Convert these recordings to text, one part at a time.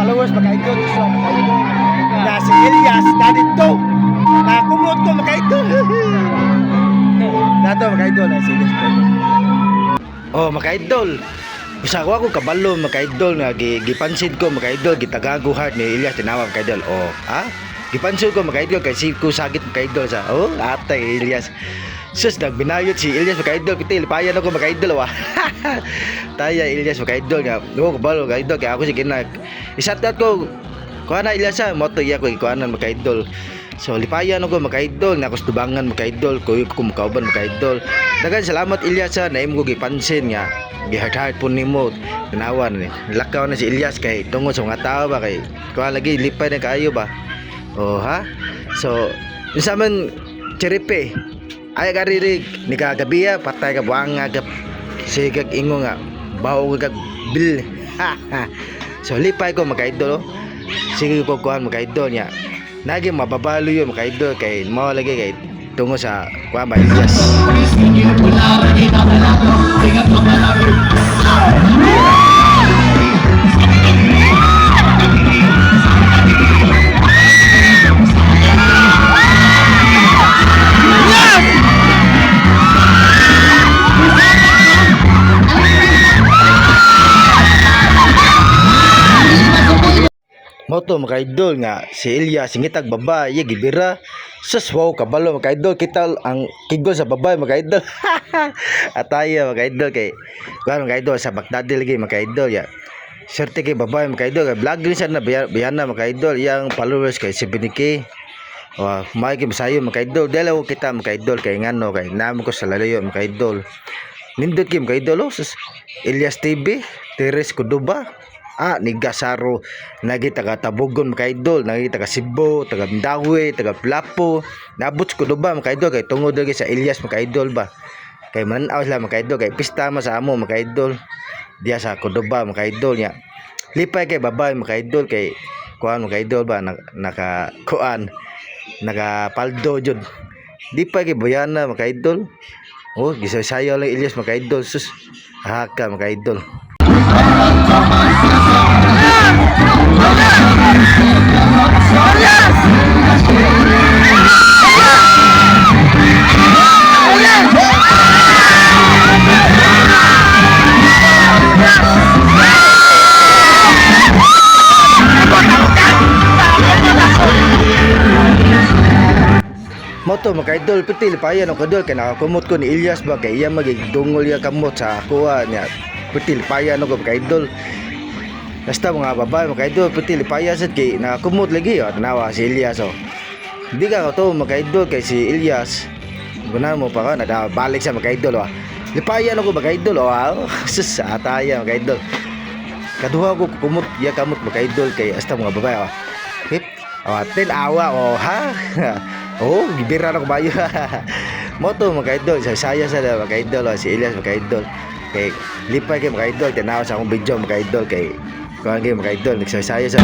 Followers makaidol so makaidol na si Elias dito nakumot ko makaidol dato makaidol na si Elias oh makaidol bisa ko kabalo makaidol nga gipansin ko makaidol gitagago heart ni Elias tinawa makaidol oh ha gipansin ko makaidol kay si ko sagit makaidol sa oh atay Elias sus nagbinayot si Elias makaidol pitil payan ako makaidol wa taya Elias makaidol nga no kabalo makaidol kay ako si kinag isatat ko kuana Elias sa moto iya ko kuanan makaidol so lipayan ako makaidol nga kustubangan makaidol ko kumukauban makaidol dagan salamat Elias sa naim ko gipansin nga gihat-hat pun nimo tanawan ni lakaw na si Elias kay tungod sa mga tao ba kay kuan lagi lipay na kaayo ba oh ha so isa man cheripe ay garirig ni kagabiya patay ka buanga ka sigag ingo nga bawo ka bil so lipay ko makaidol sige ko kuan makaidol nya nagi mababalo yo makaidol kay mao lagi kay tungo sa kuan ba Elias moto makaidol nga si Elias singitag babae gibira sus wow kabalo makaidol kita ang kigol sa babae makaidol ataya makaidol kay kuan makaidol sa Baghdad lagi makaidol ya swerte kay babae makaidol kay vlog din siya na biyana makaidol yang followers kay 70k wa may kay masayo makaidol dalaw kita makaidol kay ngano kay namo ko sa lalayo makaidol nindot kay makaidol sus Elias TV Teres Kuduba ni Gasaro nagi taga Tabogon makaidol nagi taga Cebu taga Mindawi taga Plapo nabot ko ba makaidol kay tungod lagi sa Elias makaidol ba kay manaw sila makaidol kay pista ma sa amo makaidol diya sa Cordoba makaidol nya lipay kay babae makaidol kay kuan makaidol ba naka kuan naka paldo jud lipay kay boyana makaidol oh gisayaw lang Elias makaidol sus haka makaidol moto makaidol pitil payan ako dol kay nakakumot ko ni Elias ba kay iya magigdungol ya kamot sa kuha niya pitil payan ako makaidol basta mga babae makaidol pitil payan sad kay nakakumot lagi tanawa si Elias oh hindi ka to makaidol kay si Elias guna mo pa ka nagabalik sa makaidol lipayan ako makaidol sus ataya makaidol kaduha ko kumot ya kamot makaidol kay hasta mga babae hip ten awa ha oh gibira na ko bayo moto makaidol sa saya sa makaidol si Elias makaidol kay lipay kay makaidol tanaw sa akong video makaidol kay kuan kay makaidol nagsasaya sa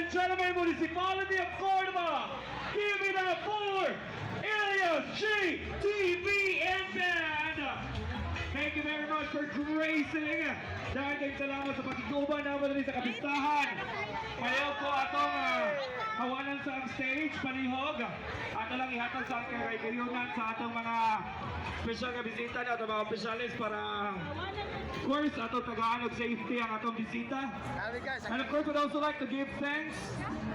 Gentlemen, municipality of Corn Dahil salamat sa pagkikuban naman rin sa kapistahan. Mayaw ko atong kawanan sa ang stage, palihog. Ato lang ihatag sa aking kaibigan sa atong mga special nga bisita na atong mga opisyalis para of course atong tagaan og safety ang atong bisita. And of course we'd also like to give thanks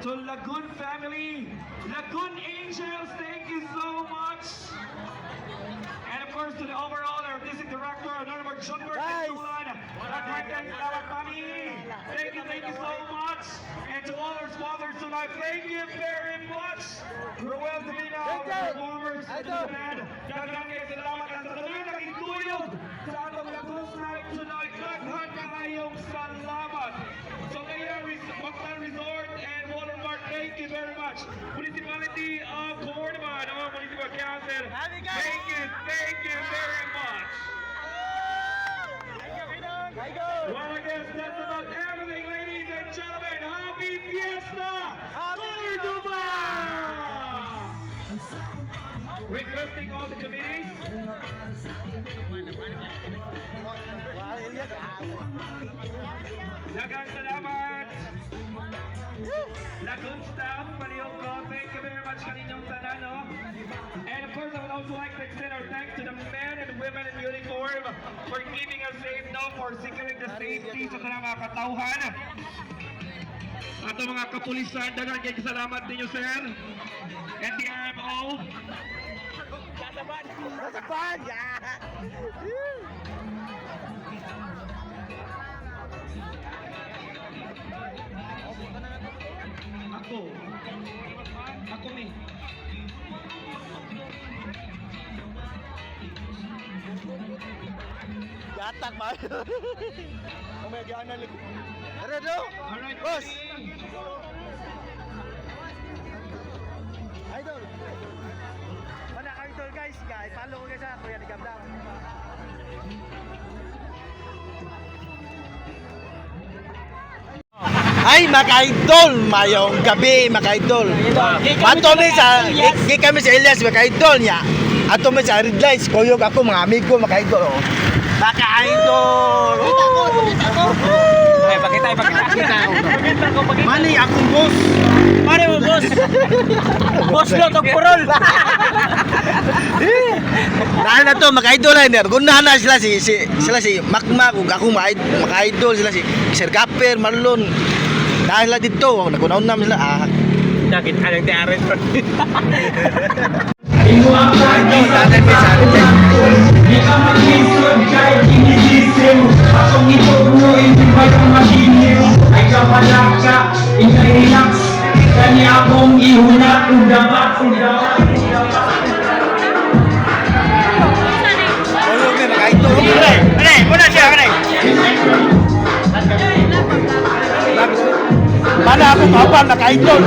to Lagoon family, Lagoon Angels, thank you so much. And of course to the overall artistic director, Honorable Junbert Tulan, thank you so much. And to all our sponsors tonight, thank you very much. We're welcoming now our performers to the band. Daghang kayo salamat at sa tuloy na kituyog sa atong Lagoon night tonight. Daghang kaayong salamat. So kaya Mactan Resort and Watermark, thank you very much. Municipality of Cordoba, our Municipal Council, thank you very much. Well, I guess that's about everything, ladies and gentlemen. Happy Fiesta! Cordoba! Requesting all the committees. Daghang salamat. Lagoon staff, palihog ko. Thank you very much kaninyong tanan, no? And of course, I would also like to extend our thanks to the men and women in uniform for keeping us safe, no? For securing the safety sa kanang mga katauhan. Ato mga kapulisan, daghang kay salamat ninyo, sir. And the RMO. Ako ni. Gatak ba? May gana lig. Tara do. Alright, Boss. ready? Idol. Mana ka idol guys, follow ko sa Kuya ni Gabdang. Ay, mga-idol! Mayong gabi, mga-idol! Ato kami sa Elias, mga-idol niya. Ato mi sa Red Lights, kuyog ako, mga amigo, mga-idol. Mga-idol! Pakita. Mani, akong boss! Pare mo, boss! Boss lo, tagpurol! Dahil na to, mga-idol na, gunahan na sila si Makmak, ug ako mga-idol sila si Sir Gapper, Marlon. Dahil na dito, nagunaon namin sila. Sakit ka ng tiarin. Mana ako kapan naka-idol.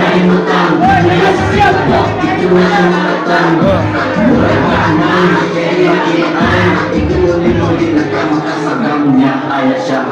Ayah siya